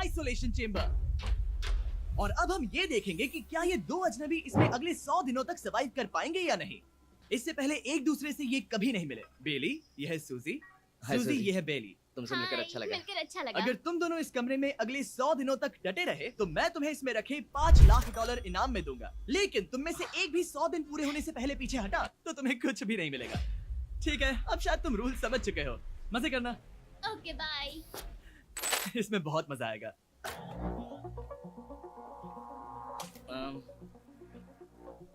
Isolation chamber. और अब हम ये देखेंगे कि क्या ये दो अजनबी इसमें अगले 100 दिनों तक सर्वाइव कर पाएंगे या नहीं। इससे पहले एक दूसरे से ये कभी नहीं मिले। बेली, यह है सूजी, सूजी ये है बेली। तुमसे मिलकर अच्छा लगा। मिलकर अच्छा लगा। अगर तुम दोनों इस कमरे में अगले 100 दिनों तक डटे रहे तो मैं तुम्हें इसमें रखे $5 लाख इनाम में दूंगा। लेकिन तुम में से एक भी 100 दिन पूरे होने से पहले पीछे हटा तो तुम्हें कुछ भी नहीं मिलेगा। ठीक है, अब शायद तुम रूल समझ चुके हो। मजे करना। Okay bye. इसमें बहुत मजा आएगा।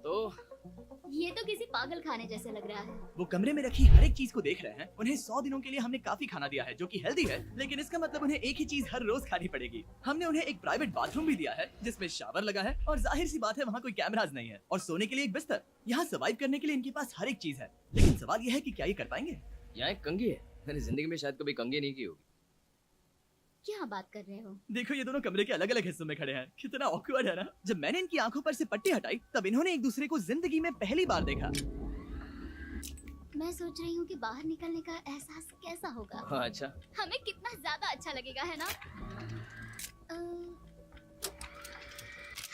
तो ये तो किसी पागल खाने जैसे लग रहा है। वो कमरे में रखी हर एक चीज को देख रहे हैं। उन्हें 100 दिनों के लिए हमने काफी खाना दिया है जो कि हेल्दी है, लेकिन इसका मतलब उन्हें एक ही चीज हर रोज खानी पड़ेगी। हमने उन्हें एक प्राइवेट बाथरूम भी दिया है जिसमें शावर लगा है और जाहिर सी बात है वहाँ कोई कैमराज नहीं है, और सोने के लिए एक बिस्तर। यहाँ सर्वाइव करने के लिए इनके पास हर एक चीज है, लेकिन सवाल यह है कि क्या ये कर पाएंगे। यहाँ एक कंघी है। मैंने जिंदगी में शायद कभी कंघी नहीं की होगी। क्या बात कर रहे हो? देखो ये दोनों कमरे के अलग अलग हिस्सों में खड़े हैं। कितना ऑकवर्ड है ना। जब मैंने इनकी आंखों पर से पट्टी हटाई तब इन्होंने एक दूसरे को जिंदगी में पहली बार देखा। मैं सोच रही हूँ कि बाहर निकलने का एहसास कैसा होगा। हाँ, अच्छा। हमें कितना ज्यादा अच्छा लगेगा, है ना?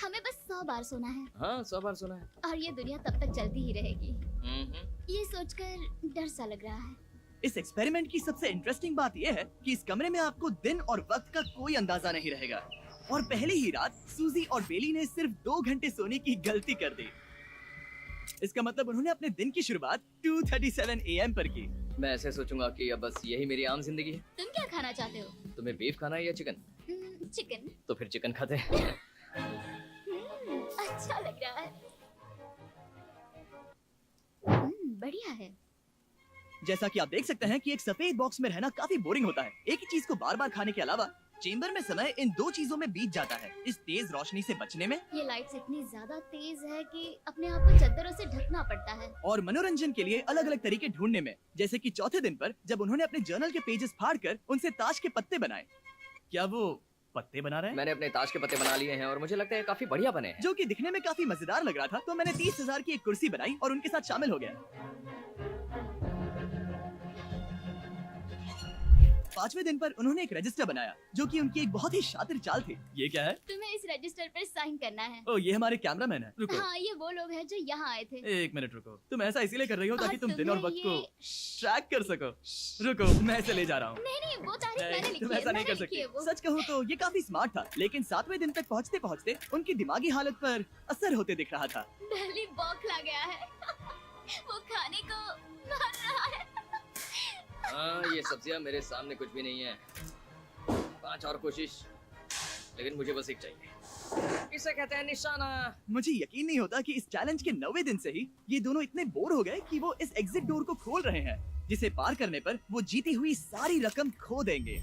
हमें बस 100 बार सोना है। हाँ, 100 बार सुना है। और ये दुनिया तब तक चलती ही रहेगी। हम्म। ये सोचकर डर सा लग रहा है। इस एक्सपेरिमेंट की सबसे इंटरेस्टिंग बात यह है कि इस कमरे में आपको दिन और वक्त का कोई अंदाजा नहीं रहेगा। और पहली ही रात सूजी और बेली ने सिर्फ 2 घंटे सोने की गलती कर दी। इसका मतलब उन्होंने अपने दिन की शुरुआत 2:37 AM पर की। मैं ऐसे सोचूंगा कि अब बस यही मेरी आम जिंदगी है। तुम क्या खाना चाहते हो? तुम्हें बीफ खाना है या चिकन? चिकन। तो फिर चिकन खाते हैं। अच्छा लग रहा है। बढ़िया है। जैसा कि आप देख सकते हैं कि एक सफेद बॉक्स में रहना काफी बोरिंग होता है। एक ही चीज को बार बार खाने के अलावा चेंबर में समय इन 2 चीजों में बीत जाता है, इस तेज रोशनी से बचने में ये लाइट्स इतनी ज्यादा तेज है कि अपने आप को चद्दरों से ढकना पड़ता है। और मनोरंजन के लिए अलग अलग तरीके ढूंढने में। जैसे कि चौथे दिन पर जब उन्होंने अपने जर्नल के पेजेस फाड़कर उनसे ताश के पत्ते बनाए। क्या वो पत्ते बना रहे हैं? मैंने अपने ताश के पत्ते बना लिए हैं और मुझे लगता है काफी बढ़िया बने हैं। जो कि दिखने में काफी मजेदार लग रहा था, तो मैंने 30,000 की एक कुर्सी बनाई और उनके साथ शामिल हो गया। 5वें दिन पर उन्होंने एक रजिस्टर बनाया जो कि उनकी एक बहुत ही शातिर चाल थी। ये क्या है? तुम्हें इस रजिस्टर पर साइन करना है। ओ, ये हमारे कैमरामैन है। रुको, हाँ, ये वो लोग हैं जो यहाँ आए थे। 1 मिनट रुको। तुम ऐसा इसीलिए कर रही हो ताकि और तुम दिन और वक्त तुम्हें को ट्रैक कर सको। रुको, मैं इसे ले जा रहा हूँ। नहीं, वो तारीख मैंने लिखी तुम है। ऐसा नहीं कर मैंने लिखी है सकती। वो। सच कहूँ तो ये काफी स्मार्ट था, लेकिन 7वें दिन तक पहुँचते पहुँचते उनकी दिमागी हालत पर असर होते दिख रहा था। दिल्ली बौखला गया है। वो खाने को मार रहा है। हाँ, ये सब्जियां मेरे सामने कुछ भी नहीं है। 5 और कोशिश, लेकिन मुझे बस एक चाहिए। इसे कहते हैं निशाना। मुझे यकीन नहीं होता कि इस चैलेंज के 9वें दिन से ही ये दोनों इतने बोर हो गए कि वो इस एग्जिट डोर को खोल रहे हैं, जिसे पार करने पर वो जीती हुई सारी रकम खो देंगे।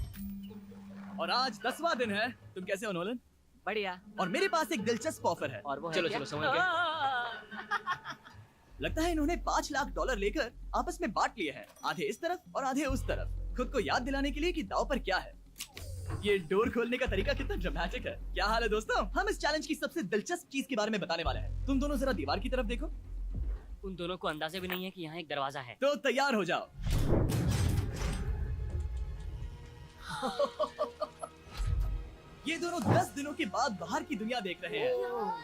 और आज 10वां दिन है। तुम कैसे हो नोलन? बढ़िया। और मेरे पास एक दिलचस्प ऑफर है। और वो है चलो क्या? चलो, समझ गए। लगता है इन्होंने $5 लाख लेकर आपस में बांट लिए हैं, आधे इस तरफ और आधे उस तरफ, खुद को याद दिलाने के लिए कि दांव पर क्या है। ये डोर खोलने का तरीका कितना ड्रामेटिक है। क्या हाल है दोस्तों? हम इस चैलेंज की सबसे दिलचस्प चीज के बारे में बताने वाले हैं। तुम दोनों जरा दीवार की तरफ देखो। उन दोनों को अंदाजा भी नहीं है कि यहाँ एक दरवाजा है। तो तैयार हो जाओ। ये दोनों 10 दिनों के बाद बाहर की दुनिया देख रहे हैं। यार,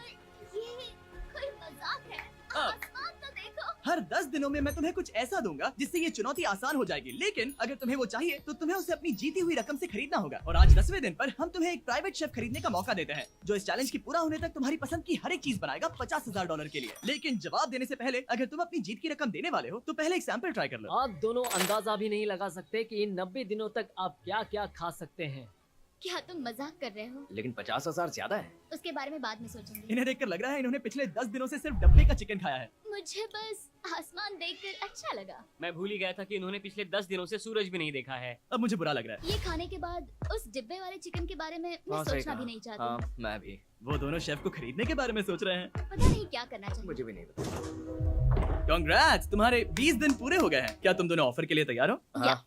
ये कोई मजाक है। आसमान तो देखो। हर 10 दिनों में मैं तुम्हें कुछ ऐसा दूंगा जिससे ये चुनौती आसान हो जाएगी, लेकिन अगर तुम्हें वो चाहिए तो तुम्हें उसे अपनी जीती हुई रकम से खरीदना होगा। और आज 10वें दिन पर हम तुम्हें एक प्राइवेट शेफ खरीदने का मौका देते हैं जो इस चैलेंज की पूरा होने तक तुम्हारी पसंद की हर एक चीज बनाएगा $50,000 के लिए। लेकिन जवाब देने से पहले अगर तुम अपनी जीत की रकम देने वाले हो तो पहले एक सैंपल ट्राई कर लो। आप दोनों अंदाजा भी नहीं लगा सकते कि इन 90 दिनों तक आप क्या क्या खा सकते हैं। क्या तुम मजाक कर रहे हो? लेकिन 50,000 ज्यादा है। उसके बारे में बाद में सोचेंगे। इन्हें देखकर लग रहा है इन्होंने पिछले 10 दिनों से सिर्फ डब्बे का चिकन खाया है। मुझे बस आसमान देखकर अच्छा लगा। मैं भूल ही गया था कि इन्होंने पिछले 10 दिनों से सूरज भी नहीं देखा है। अब मुझे बुरा लग रहा है। ये खाने के बाद उस डिब्बे वाले चिकन के बारे में मैं हाँ, सही सोचना कहा। भी नहीं चाहती। हाँ, मैं भी। वो दोनों शेफ को खरीदने के बारे में सोच रहे हैं। पता नहीं क्या करना चाहिए। मुझे भी नहीं पता। कांग्रेट्स, तुम्हारे 20 दिन पूरे हो गए हैं। क्या तुम दोनों ऑफर के लिए तैयार हो? हाँ।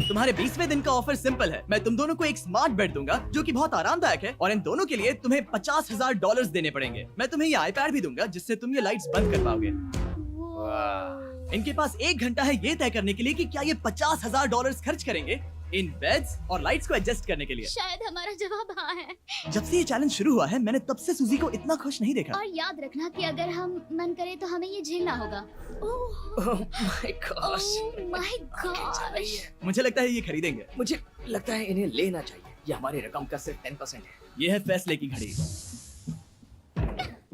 तुम्हारे 20वें दिन का ऑफर सिंपल है। मैं तुम दोनों को एक स्मार्ट बेड दूंगा जो कि बहुत आरामदायक है, और इन दोनों के लिए तुम्हें $50,000 देने पड़ेंगे। मैं तुम्हें ये आईपैड भी दूंगा जिससे तुम ये लाइट्स बंद कर पाओगे। वाह। इनके पास 1 घंटा है ये तय करने के लिए कि क्या ये $50,000 खर्च करेंगे इन बेड्स और लाइट्स को एडजस्ट करने के लिए। शायद हमारा जवाब हाँ है। जब से ये चैलेंज शुरू हुआ है मैंने तब से सूजी को इतना खुश नहीं देखा। और याद रखना कि अगर हम मन करे तो हमें ये झेलना होगा। Oh my gosh, oh my gosh. मुझे लगता है ये खरीदेंगे। मुझे लगता है इन्हें लेना चाहिए। ये हमारी रकम का सिर्फ 10% है। ये है फैसले की घड़ी।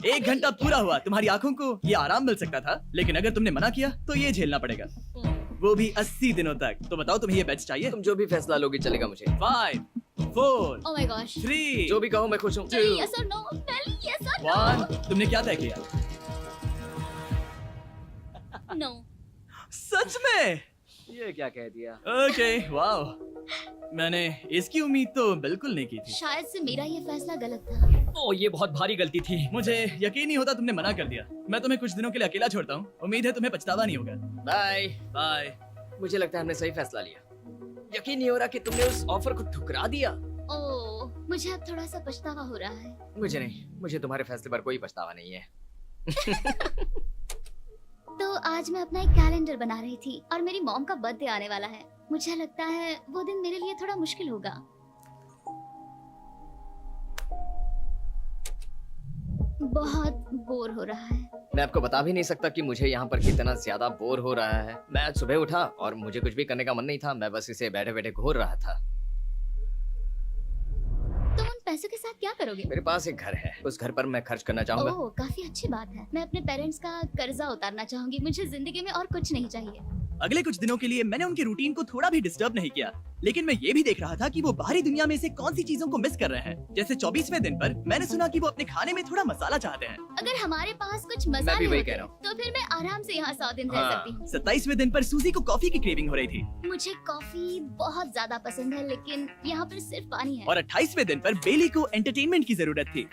1 घंटा पूरा हुआ, तुम्हारी आंखों को ये आराम मिल सकता था, लेकिन अगर तुमने मना किया तो ये झेलना पड़ेगा, वो भी 80 दिनों तक। तो बताओ तुम्हें ये बेड्स चाहिए? तुम जो भी फैसला लोगे चलेगा मुझे। 5 4 ओह माय गॉश। 3 जो भी कहो मैं खुश हूँ। यस और नो, पहले यस और 1। तुमने क्या तय किया? नो। सच में? ये क्या कह दिया? Okay, wow. मैंने इसकी उम्मीद तो बिल्कुल नहीं की थी। शायद से मेरा ये फैसला गलत था। ओ ये बहुत भारी गलती थी। मुझे यकीन नहीं होता तुमने मना कर दिया। मैं तुम्हें कुछ दिनों के लिए अकेला छोड़ता हूँ। उम्मीद है तुम्हें पछतावा नहीं होगा। बाय। बाय। मुझे लगता है हमने सही फैसला लिया। यकीन नहीं हो रहा कि तुमने उस ऑफर को ठुकरा दिया। ओह, मुझे अब थोड़ा सा पछतावा हो रहा है। मुझे नहीं, मुझे तुम्हारे फैसले पर कोई पछतावा नहीं है। तो आज मैं अपना एक कैलेंडर बना रही थी और मेरी मॉम का बर्थडे आने वाला है। मुझे लगता है वो दिन मेरे लिए थोड़ा मुश्किल होगा। बहुत बोर हो रहा है। मैं आपको बता भी नहीं सकता कि मुझे यहाँ पर कितना ज्यादा बोर हो रहा है। मैं आज सुबह उठा और मुझे कुछ भी करने का मन नहीं था। मैं बस इसे बैठे बैठे घूर रहा था। तुम उन पैसों के साथ क्या करोगे? मेरे पास एक घर है, उस घर पर मैं खर्च करना चाहूंगा। ओह, काफी अच्छी बात है। मैं अपने पेरेंट्स का कर्जा उतारना चाहूंगी। मुझे जिंदगी में और कुछ नहीं चाहिए। अगले कुछ दिनों के लिए मैंने उनके रूटीन को थोड़ा भी डिस्टर्ब नहीं किया, लेकिन मैं ये भी देख रहा था कि वो बाहरी दुनिया में से कौन सी चीजों को मिस कर रहे हैं। जैसे 24वें दिन पर मैंने सुना कि वो अपने खाने में थोड़ा मसाला चाहते हैं। अगर हमारे पास कुछ मैं भी मसाले वही होते कह रहा हूँ। तो फिर मैं आराम से यहाँ 100 दिन रह हाँ। सकती हूँ। 27वें दिन पर सूजी को कॉफी की क्रेविंग हो रही थी मुझे कॉफी बहुत ज्यादा पसंद है, लेकिन यहाँ पर सिर्फ पानी है। और 28वें दिन पर बेली को एंटरटेनमेंट की जरूरत थी।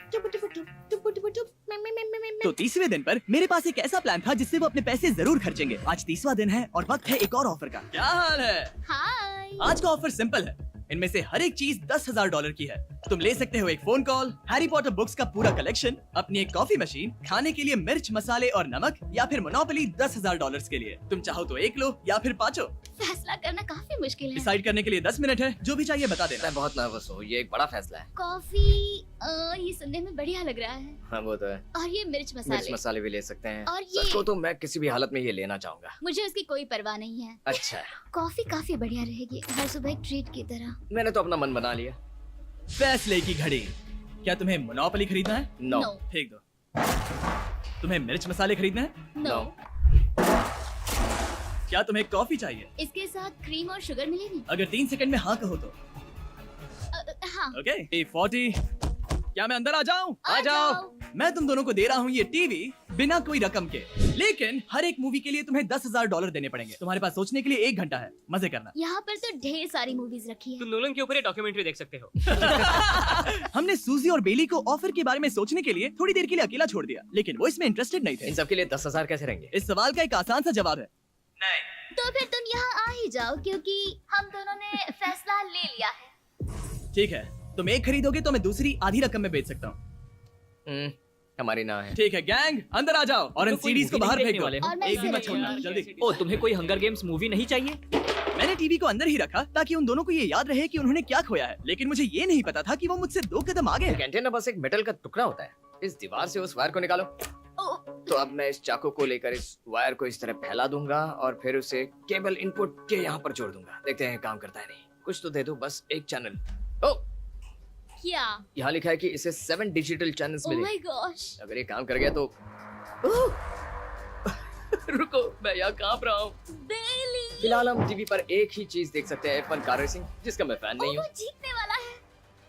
तो 30वें दिन पर मेरे पास एक ऐसा प्लान था जिससे वो अपने पैसे जरूर खर्चेंगे। आज 30वां दिन है और वक्त है एक और ऑफर का। क्या हाल है? हाय। आज का ऑफर सिंपल है। इनमें से हर एक चीज $10,000 की है। तुम ले सकते हो एक phone call, Harry Potter books का पूरा कलेक्शन, अपनी एक कॉफी मशीन, खाने के लिए मिर्च मसाले और नमक, या फिर मोनोपोली $10,000 के लिए। तुम चाहो तो एक लो या फिर पांचों। फैसला करना काफी मुश्किल है। डिसाइड करने के लिए 10 मिनट है। जो भी चाहिए बता देना। मैं बहुत नर्वस हूँ। ये एक बड़ा फैसला है। कॉफी ये सुनने में बढ़िया लग रहा है। हाँ वो तो है। और ये मिर्च मिर्च मसाले, मसाले भी ले सकते हैं। और ये- सच को तो मैं किसी भी हालत में ये लेना चाहूंगा। मुझे उसकी कोई परवाह नहीं है। अच्छा, कॉफी काफी बढ़िया रहेगी, हर सुबह एक ट्रीट की तरह। मैंने तो अपना मन बना लिया। फैसले की घड़ी। क्या तुम्हें मोनोपोली खरीदना है? नो। No. फेंक दो। तुम्हें मिर्च मसाले खरीदना है? नो। क्या तुम्हें कॉफी चाहिए? इसके साथ क्रीम और शुगर मिलेगी? अगर 3 सेकंड में हाँ कहो तो। हाँ। ओके 40। क्या मैं अंदर आ जाऊं? आ जाओ। मैं तुम दोनों को दे रहा हूँ ये टीवी बिना कोई रकम के, लेकिन हर एक मूवी के लिए तुम्हें $10,000 देने पड़ेंगे। तुम्हारे पास सोचने के लिए 1 घंटा है। मजे करना। यहाँ पर तो ढेर सारी मूवीज रखी है। तुम नोलन के ऊपर ये डॉक्यूमेंट्री देख सकते हो। हमने सूजी और बेली को ऑफर के बारे में सोचने के लिए थोड़ी देर के लिए अकेला छोड़ दिया, लेकिन वो इसमें इंटरेस्टेड नहीं थे। इन सब के लिए 10,000 कैसे रहेंगे? इस सवाल का एक आसान सा जवाब है नहीं। तो फिर तुम यहाँ आ ही जाओ, क्योंकि हम दोनों ने फैसला ले लिया है। ठीक है, तुम एक खरीदोगे तो मैं दूसरी आधी रकम में बेच सकता हूँ। हमारी ना है। ठीक है गैंग, अंदर आ जाओ और इन तो कोई सीडीज को movie बाहर नहीं फेंक देखने दो। वाले हो? और मैं एक भी इसे मत छोड़ना, रखूंगी। जल्दी। ओ तुम्हें कोई हंगर गेम्स मूवी नहीं चाहिए? मैंने टीवी को अंदर ही रखा ताकि उन दोनों को ये याद रहे कि उन्होंने क्या खोया है, लेकिन मुझे ये नहीं पता था कि वो मुझसे 2 कदम आगे एक हैं। एंटीना बस एक मेटल का टुकड़ा होता है। इस दीवार से उस वायर को निकालो। ओ, तो अब मैं इस चाकू को लेकर इस वायर को इस तरह फैला दूंगा और फिर उसे केबल इनपुट के यहाँ पर जोड़ दूंगा। देखते हैं काम करता है नहीं। कुछ तो दे दो, बस एक चैनल। ओ, क्या? यहाँ लिखा है कि इसे 7 डिजिटल चैनल्स ओह मिले। My gosh. अगर ये काम कर गया तो रुको, मैं यहाँ कांप रहा हूँ। बेली। फिलहाल हम टीवी पर एक ही चीज देख सकते हैं, F1 कार रेसिंग, जिसका मैं फैन नहीं वो हूँ। जीतने वाला है।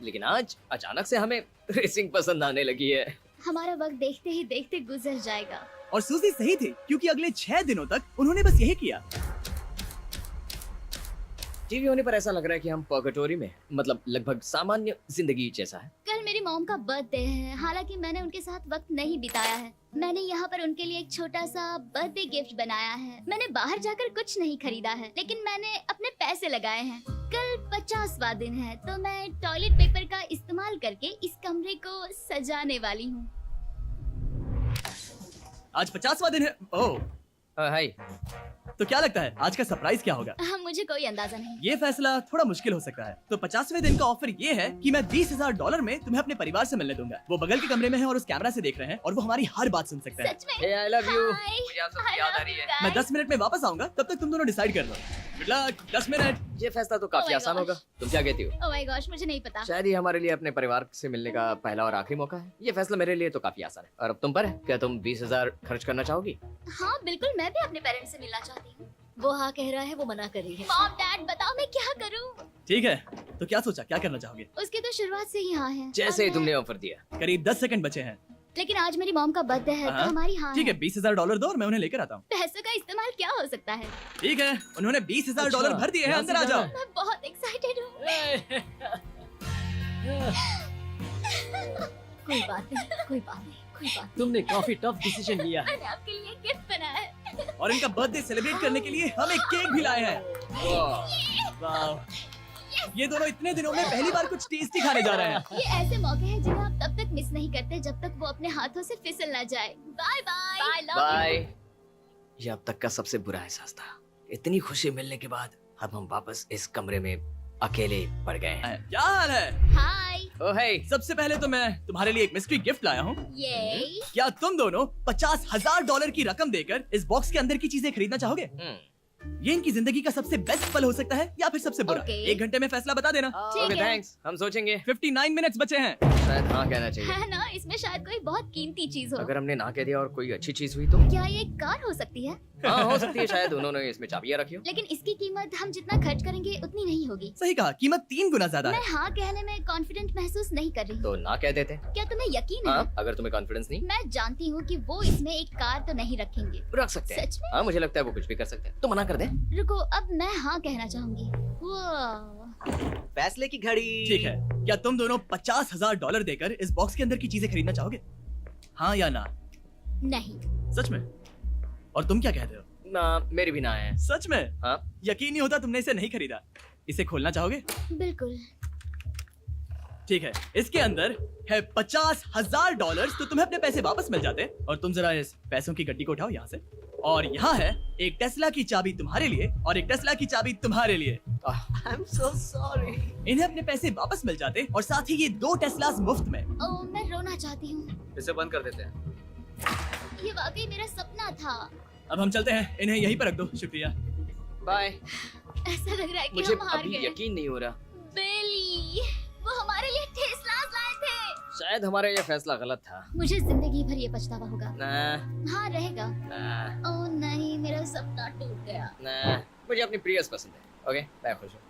लेकिन आज अचानक से हमें रेसिंग पसंद आने लगी है। हमारा वक्त देखते ही देखते गुजर जाएगा। और सूजी सही थी, क्योंकि अगले 6 दिनों तक उन्होंने बस यही किया। टीवी होने पर ऐसा लग रहा है कि हम पर्गेटोरी में, मतलब लगभग सामान्य जिंदगी जैसा है। कल मेरी मॉम का बर्थडे है, हालांकि मैंने उनके साथ वक्त नहीं बिताया है। मैंने यहाँ पर उनके लिए एक छोटा सा बर्थडे गिफ्ट बनाया है। मैंने बाहर जाकर कुछ नहीं खरीदा है, लेकिन मैंने अपने पैसे लगाए हैं। कल 50वां दिन है, तो मैं टॉयलेट पेपर का इस्तेमाल करके इस कमरे को सजाने वाली हूँ। आज 50वां दिन है। ओह, हाय। तो क्या लगता है आज का सरप्राइज क्या होगा? मुझे कोई अंदाजा नहीं। ये फैसला थोड़ा मुश्किल हो सकता है। तो 50वें दिन का ऑफर ये है कि मैं $20,000 में तुम्हें अपने परिवार से मिलने दूंगा। वो बगल के कमरे में है और उस कैमरा से देख रहे हैं और वो हमारी हर बात सुन सकते हैं। सच में? Hey, I love you। Hi, मुझे आप सबकी I याद आ love रही you है। guys। मैं 10 मिनट में वापस आऊंगा, तब तक तुम दोनों डिसाइड कर लो। Good luck. 10 मिनट। ये फैसला तो काफी Oh my आसान gosh। होगा। तुम क्या कहती हो? Oh my gosh, मुझे नहीं पता। शायद ये हमारे लिए अपने परिवार से मिलने का पहला और आखिरी मौका है। ये फैसला मेरे लिए तो काफी आसान है। और अब तुम पर है। क्या तुम 20,000 खर्च करना चाहोगी? हाँ बिल्कुल, मैं भी अपने पेरेंट्स से मिलना चाहती हूँ। वो हाँ कह रहा है, वो मना कर रही है। मॉम डैड बताओ मैं क्या करूँ? ठीक है, तो क्या सोचा, क्या करना चाहोगे? उसकी तो शुरुआत से ही हाँ है। जैसे और ही मैं- तुमने ऑफर दिया। करीब 10 सेकंड बचे हैं। लेकिन आज मेरी मॉम का बर्थडे है हाँ। तो हमारी हाँ ठीक है, $20,000 दो और मैं उन्हें लेकर आता हूँ। पैसों का इस्तेमाल क्या हो सकता है? ठीक है, उन्होंने $20,000 अच्छा, भर दिए हैं। यहाँ अंदर से आ जाओ। जाना मैं बहुत एक्साइटेड हूँ। कोई बात नहीं, कोई बात नहीं, कोई बात तुमने काफी टफ डिसीजन लिया है। नहीं। मैंने आपके लिए गिफ्ट बनाया है। और इनका बर्थडे सेलिब्रेट करने के लिए हम एक केक भी लाए हैं। वाह, ये दोनों इतने दिनों में पहली बार कुछ टेस्टी खाने जा रहे हैं। ये ऐसे मौके हैं जिन्हें आप तब तक मिस नहीं करते जब तक वो अपने हाथों से फिसल ना जाए। Bye bye. Bye love bye. ये अब तक का सबसे बुरा एहसास था। इतनी खुशी मिलने के बाद अब हम वापस इस कमरे में अकेले पड़ गए हैं। क्या हाल है? हाय। ओह हे। सबसे पहले तो मैं तुम्हारे लिए एक मिस्ट्री गिफ्ट लाया हूँ। ये क्या तुम दोनों $50,000 की रकम देकर इस बॉक्स के अंदर की चीजें खरीदना चाहोगे? ये इनकी जिंदगी का सबसे बेस्ट पल हो सकता है या फिर सबसे बुरा। Okay। 1 घंटे में फैसला बता देना। ठीक ओके है। थैंक्स। हम सोचेंगे। 59 मिनट्स बचे हैं। शायद हाँ कहना चाहिए। है ना, इसमें शायद कोई बहुत कीमती चीज हो। अगर हमने ना कह दिया और कोई अच्छी चीज हुई तो? क्या ये कार हो सकती है? हाँ हो सकती है। शायद उन्होंने इसमें चाबियां रखी हो। लेकिन इसकी कीमत हम जितना खर्च करेंगे उतनी नहीं होगी। सही कहा, कीमत 3 गुना ज्यादा है। मैं हाँ कहने में कॉन्फिडेंट महसूस नहीं कर रही। तो ना कह देते। क्या तुम्हें यकीन है? हाँ अगर तुम्हें कॉन्फिडेंस नहीं। मैं जानती हूँ कि वो इसमें एक कार तो नहीं रखेंगे। रख सकते हैं। सच में? हाँ मुझे लगता है वो कुछ भी कर सकते हैं। तो मना कर दे। रुको, अब मैं हाँ कहना चाहूंगी। वाह। फैसले की घड़ी। ठीक है, क्या तुम दोनों $50,000 देकर इस बॉक्स के अंदर की चीजें खरीदना चाहोगे? हाँ या ना? नहीं। सच में? और तुम क्या कहते हो? ना मेरी भी ना है। सच में? हाँ। यकीन नहीं होता तुमने इसे नहीं खरीदा। इसे खोलना चाहोगे? बिल्कुल। ठीक है, इसके अंदर है $50,000, तो तुम्हें अपने पैसे वापस मिल जाते। और तुम जरा इस पैसों की गड्डी को उठाओ यहाँ से। और यहाँ है एक टेस्ला की चाबी तुम्हारे लिए और एक टेस्ला की चाबी तुम्हारे लिए। I am so sorry. इन्हें अपने पैसे वापस मिल जाते और साथ ही ये 2 टेस्लास मुफ्त में। ओह, मैं रोना चाहती हूँ। इसे बंद कर देते हैं। ये वाकई मेरा सपना था। अब हम चलते हैं, इन्हें यहीं पर रख दो। शुक्रिया। बाय। ऐसा लग रहा है कि मुझे हम हार अभी गए। यकीन नहीं हो रहा। बिली, वो हमारे लिए टेस्लास लाए थे। शायद हमारा ये फैसला गलत था। मुझे जिंदगी भर ये पछतावा होगा। ना हाँ रहेगा। ना ओह नहीं, मेरा सपना टूट गया। ना मुझे अपनी प्रियस पसंद है। ओके मैं खुश हूँ।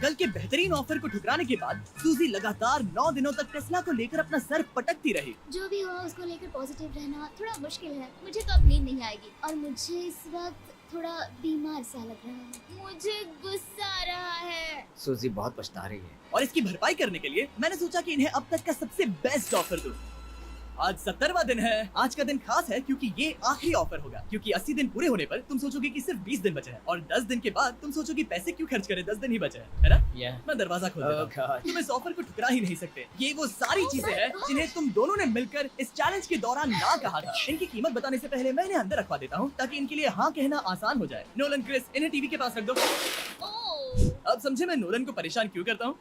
कल के बेहतरीन ऑफर को ठुकराने के बाद सूजी लगातार 9 दिनों तक टेस्ला को लेकर अपना सर पटकती रही। जो भी हुआ उसको लेकर पॉजिटिव रहना थोड़ा मुश्किल है। मुझे तो अब नींद नहीं आएगी और मुझे इस वक्त थोड़ा बीमार सा लग रहा है। मुझे गुस्सा आ रहा है। सूजी बहुत पछता रही है। और इसकी भरपाई करने के लिए मैंने सोचा कि इन्हें अब तक का सबसे बेस्ट ऑफर दूं। आज 70वां दिन है। आज का दिन खास है क्योंकि ये आखिरी ऑफर होगा। क्योंकि 80 दिन पूरे होने पर तुम सोचोगे कि सिर्फ 20 दिन बचे हैं और 10 दिन के बाद तुम सोचोगे पैसे क्यों खर्च करें, 10 दिन ही बचे हैं, है ना? मैं दरवाजा खोल देता हूं। God। तुम इस ऑफर को ठुकरा ही नहीं सकते। ये वो सारी चीजें हैं जिन्हें तुम दोनों ने मिलकर इस चैलेंज के दौरान ना कहा था। इनकी कीमत बताने से पहले मैं इन्हें अंदर रखवा देता हूँ ताकि इनके लिए हाँ कहना आसान हो जाए। नोलन, क्रिस, इन्हें टीवी के पास रख दो। ओह, अब समझे मैं नोलन को परेशान क्यों करता हूँ?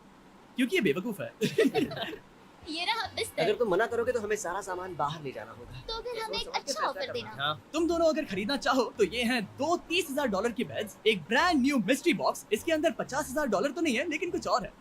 क्योंकि ये बेवकूफ है। ये रहा बिस्तर। अगर तुम मना करोगे तो हमें सारा सामान बाहर ले जाना होगा। तो फिर हमें एक अच्छा ऑफर देना। हाँ तुम दोनों अगर खरीदना चाहो तो ये हैं 2 $30,000 के बेड्स, एक ब्रांड न्यू मिस्ट्री बॉक्स। इसके अंदर $50,000 तो नहीं है लेकिन कुछ और है।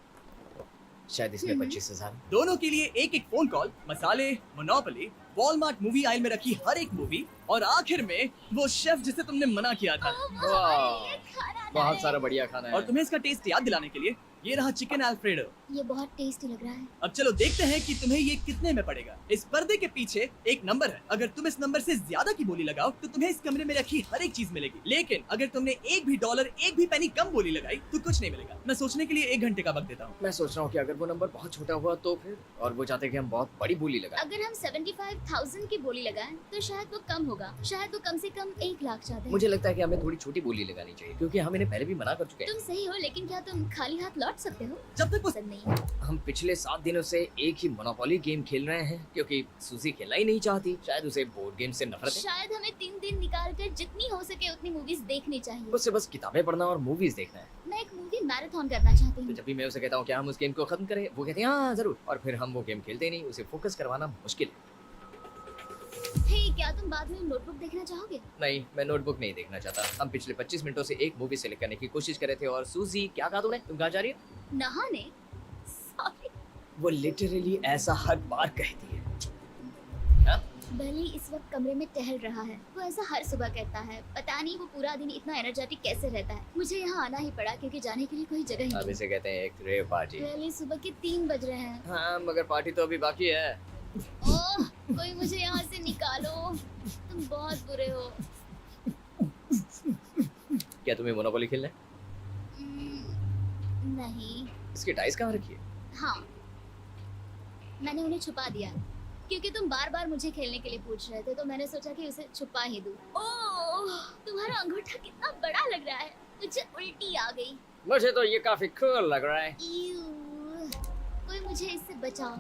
शायद इसमें 25,000। दोनों के लिए एक एक फोन कॉल, मसाले, मोनोपोली, वॉलमार्ट मूवी आइल में रखी हर एक मूवी और आखिर में वो शेफ जिसे तुमने मना किया था। वो हमारे लिए खाना ला बहुत रहे सारा बढ़िया खाना है। और तुम्हें इसका टेस्ट याद दिलाने के लिए ये रहा चिकन अल्फ्रेडो। हैं। ये बहुत टेस्टी लग रहा है। अब चलो देखते हैं कि तुम्हें ये कितने में पड़ेगा। इस पर्दे के पीछे एक नंबर है। अगर तुम इस नंबर से ज्यादा की बोली लगाओ तो तुम्हें इस कमरे में रखी हर एक चीज मिलेगी। लेकिन अगर तुमने एक भी डॉलर, एक भी पेनी कम बोली लगाई तो कुछ नहीं मिलेगा। मैं सोचने के लिए 1 घंटे का वक्त देता हूँ। मैं सोच रहा हूँ कि अगर वो नंबर बहुत छोटा हुआ तो फिर, और वो चाहते कि हम बहुत बड़ी बोली लगाएं। अगर हम 75 1000 की बोली लगाएं तो शायद वो कम होगा, शायद वो कम से कम 1 लाख चाहते हैं। मुझे लगता है कि हमें थोड़ी छोटी बोली लगानी चाहिए, क्योंकि हम इन्हें पहले भी मना कर चुके हैं। तुम सही हो, लेकिन क्या तुम खाली हाथ लौट सकते हो? जब तक वो पसंद नहीं है। हम पिछले 7 दिनों से एक ही मोनोपोली गेम खेल रहे हैं, क्योंकि सूजी खेलना ही नहीं चाहती। शायद उसे बोर्ड गेम से नफरत है। शायद हमें 3 दिन निकाल कर जितनी हो सके उतनी मूवीज देखनी चाहिए। उससे बस किताबें पढ़ना और मूवीज देखना है। मैं एक मूवी मैराथन करना चाहती तो हूँ। जब भी मैं उसे कहता हूँ क्या हम उस गेम को खत्म करें, वो कहते हैं हाँ जरूर, और फिर हम वो गेम खेलते ही नहीं। उसे फोकस करवाना मुश्किल है। हे, क्या तुम बाद में नोटबुक देखना चाहोगे? नहीं, मैं नोटबुक नहीं देखना चाहता। हम पिछले 25 मिनटों से एक मूवी सेलेक्ट करने की कोशिश कर रहे थे। और सूजी, क्या कहा तुमने? तुम कहाँ जा रही हो? नहाने? सॉरी। वो लिटरली ऐसा हर बार कहती है। बली इस वक्त कमरे में टहल रहा है। वो ऐसा हर सुबह कहता है। पता नहीं वो पूरा दिन इतना एनर्जेटिक कैसे रहता है। मुझे यहाँ आना ही पड़ा क्योंकि जाने के लिए कोई जगह ही अब नहीं। इसे कहते हैं एक रेव पार्टी। बली सुबह के 3 बज रहे हैं। हाँ, मगर पार्टी तो अभी बाकी है। ओह, कोई मुझे यहाँ से निकालो। तुम बहुत बुरे हो। क्या तुम्हें मोनोपोली खेलना है? नहीं। इसकी डाइस कहाँ रखी है? हाँ, मैंने उन्हें छुपा दिया क्योंकि तुम बार बार मुझे खेलने के लिए पूछ रहे थे, तो मैंने सोचा कि उसे छुपा ही दूं। ओह, तुम्हारा अंगूठा कितना बड़ा लग रहा है। मुझे उल्टी आ गई। मुझे तो ये काफी कूल लग रहा है। ईऊ, कोई मुझे इससे बचाओ।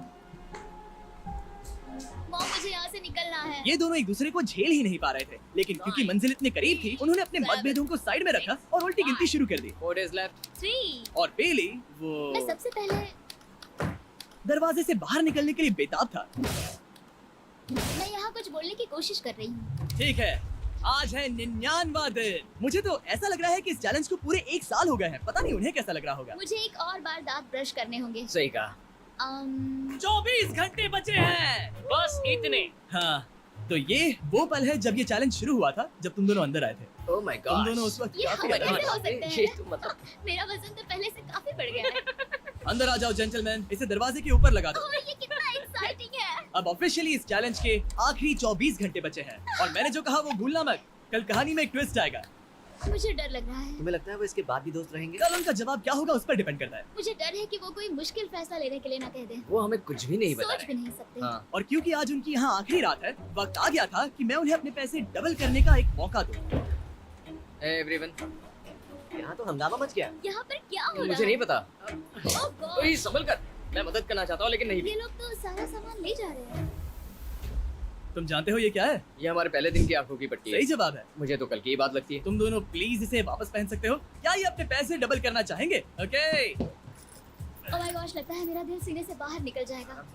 मॉम, मुझे यहाँ से निकलना है। ये दोनों एक दूसरे को झेल ही नहीं पा रहे थे, लेकिन क्योंकि मंजिल इतने करीब थी, उन्होंने अपने मतभेदों को साइड में रखा और उल्टी गिनती शुरू कर दी। 4 days left। 3। और बेली मैं वो सबसे पहले दरवाजे से बाहर निकलने के लिए बेताब था। मैं यहाँ कुछ बोलने की कोशिश कर रही हूँ। ठीक है, आज है 99वां दिन। मुझे तो ऐसा लग रहा है कि इस चैलेंज को पूरे 1 साल हो गए हैं। पता नहीं उन्हें कैसा लग रहा होगा। मुझे एक और बार दांत ब्रश करने होंगे। सही कहा। 24 घंटे बचे हैं। बस इतने। हाँ, तो ये वो पल है जब ये चैलेंज शुरू हुआ था, जब तुम दोनों अंदर आए थे। ओह माय तुम गॉड। दोनों उस वक्त ये काफी हम अलग कैसे थे। हो सकते ये हैं? तो मतलब मेरा वजन तो पहले से काफी बढ़ गया है। अंदर आ जाओ जेंटलमैन, इसे दरवाजे के ऊपर लगा दो। ओह, ये कितना एक्साइटिंग है। अब ऑफिशियली इस चैलेंज के आखिरी 24 घंटे बचे हैं और मैंने जो कहा वो भूलना मत। कल कहानी में एक ट्विस्ट आएगा। मुझे डर लग रहा है। तुम्हें लगता है वो इसके बाद भी दोस्त रहेंगे? कल उनका जवाब क्या होगा उस पर डिपेंड करता है। मुझे डर है कि वो कोई मुश्किल फैसला लेने के लिए ना कह दे। वो हमें कुछ भी नहीं बता सोच भी रहे। नहीं सकते। हाँ, और क्योंकि आज उनकी यहाँ आखिरी रात है, वक्त आ गया था कि मैं उन्हें अपने पैसे डबल करने का एक मौका दूं। एवरीवन, यहाँ तो हंगामा मच गया। यहाँ पर क्या हो रहा मुझे है? नहीं पता। ओह गॉड, कोई संभल कर। मैं मदद करना चाहता हूँ लेकिन नहीं भी। ये लोग तो सारा सामान ले जा रहे हैं। तुम जानते हो ये क्या है? ये हमारे पहले दिन की आंखों की पट्टी है। सही जवाब है। मुझे तो कल की ही बात लगती है। तुम दोनों प्लीज इसे वापस पहन सकते हो? क्या ये अपने पैसे डबल करना चाहेंगे? ओके। ओह माय गॉश, लगता है मेरा दिल सीने से बाहर निकल जाएगा।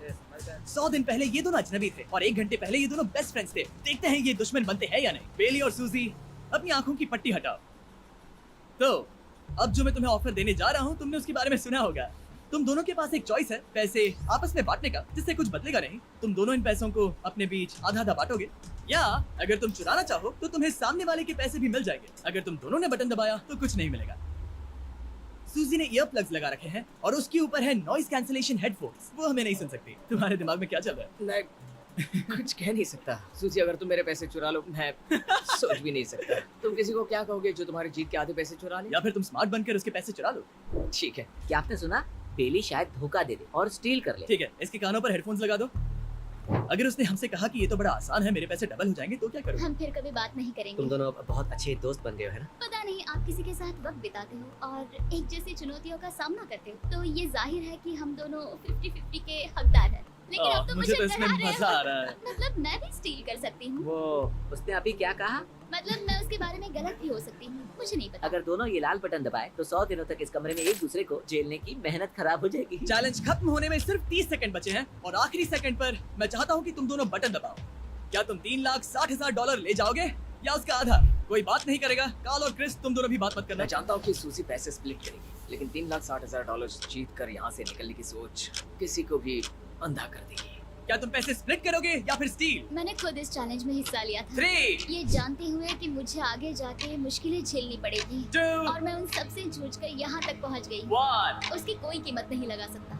100 दिन पहले ये दोनों अजनबी थे और 1 घंटे पहले ये दोनों बेस्ट फ्रेंड्स थे। देखते हैं ये दुश्मन बनते हैं या नहीं। बेली और सूजी, अपनी आंखों की पट्टी हटाओ। तो अब जो मैं तुम्हें ऑफर देने जा रहा हूँ, तुमने उसके बारे में सुना होगा। तुम दोनों के पास एक चॉइस है, पैसे आपस में बांटने का, जिससे कुछ बदलेगा नहीं। तुम दोनों इन पैसों को अपने बीच आधा आधा बांटोगे, या अगर तुम चुराना चाहो तो तुम्हें सामने वाले के पैसे भी मिल जाएंगे। अगर तुम दोनों ने बटन दबाया तो कुछ नहीं मिलेगा। सूजी ने ईयर प्लग्स लगा रखे हैं और उसके ऊपर है नॉइस कैंसिलेशन हेडफोन्स। वो हमें नहीं सुन सकती। तुम्हारे दिमाग में क्या चल रहा है? मैं कुछ कह नहीं सकता। सूजी, अगर तुम मेरे पैसे चुरा लो, मैं सोच भी नहीं सकता। तुम किसी को क्या कहोगे जो तुम्हारी जीत के आधे पैसे चुरा ले? या फिर तुम स्मार्ट बनकर उसके पैसे चुरा लो। ठीक है। क्या आपने सुना? बेली शायद धोखा दे दे और स्टील कर ले। ठीक है, इसके कानों पर हेडफोन्स लगा दो। अगर उसने हमसे कहा कि ये तो बड़ा आसान है, मेरे पैसे डबल हो जाएंगे, तो क्या करोगे? हम फिर कभी बात नहीं करेंगे। तुम दोनों अब बहुत अच्छे दोस्त बन गए हो, है ना? पता नहीं, आप किसी के साथ वक्त बिताते हो और एक जैसी चुनौतियों का सामना करते हो, तो ये जाहिर है कि हम दोनों 50-50 के हकदार हैं। लेकिन अब तो मुझे तो इसमें डरा रहे मजा हो। आ रहा है। मतलब मैं भी स्टील कर सकती हूँ। वो उसने अभी क्या कहा? मतलब मैं उसके बारे में गलत भी हो सकती हूँ, मुझे नहीं पता। अगर दोनों ये लाल बटन दबाए तो 100 दिनों तक इस कमरे में एक दूसरे को झेलने की मेहनत खराब हो जाएगी। चैलेंज खत्म होने में सिर्फ 30 सेकंड बचे हैं और आखिरी सेकंड पर मैं चाहता हूँ कि तुम दोनों बटन दबाओ। क्या तुम $3,60,000 ले जाओगे या उसका आधा? कोई बात नहीं करेगा। कार्ल और क्रिस, तुम दोनों भी बात मत करना। मैं जानता हूँ कि सूजी पैसे स्प्लिट करेगी, लेकिन $3,60,000 जीत कर यहाँ से निकलने की सोच किसी को भी अंधा कर देगी। क्या तुम पैसे स्प्लिट करोगे या फिर स्टील? मैंने खुद इस चैलेंज में हिस्सा लिया था, 3, ये जानते हुए कि मुझे आगे जाके मुश्किलें झेलनी पड़ेगी 2, और मैं उन सबसे जूझकर यहाँ तक पहुँच गई। 1। उसकी कोई कीमत नहीं लगा सकता।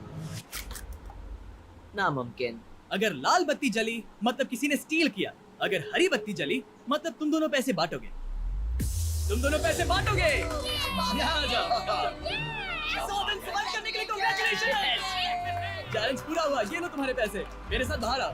नामुमकिन। अगर लाल बत्ती जली मतलब किसी ने स्टील किया, अगर हरी बत्ती जली मतलब तुम दोनों पैसे बांटोगे। तुम दोनों पैसे बांटोगे। यहाँ आ जाओ। 100 दिन सर्वाइव करने के लिए कांग्रेचुलेशन। चैलेंज पूरा हुआ। ये लो तुम्हारे पैसे। मेरे साथ बाहर आओ।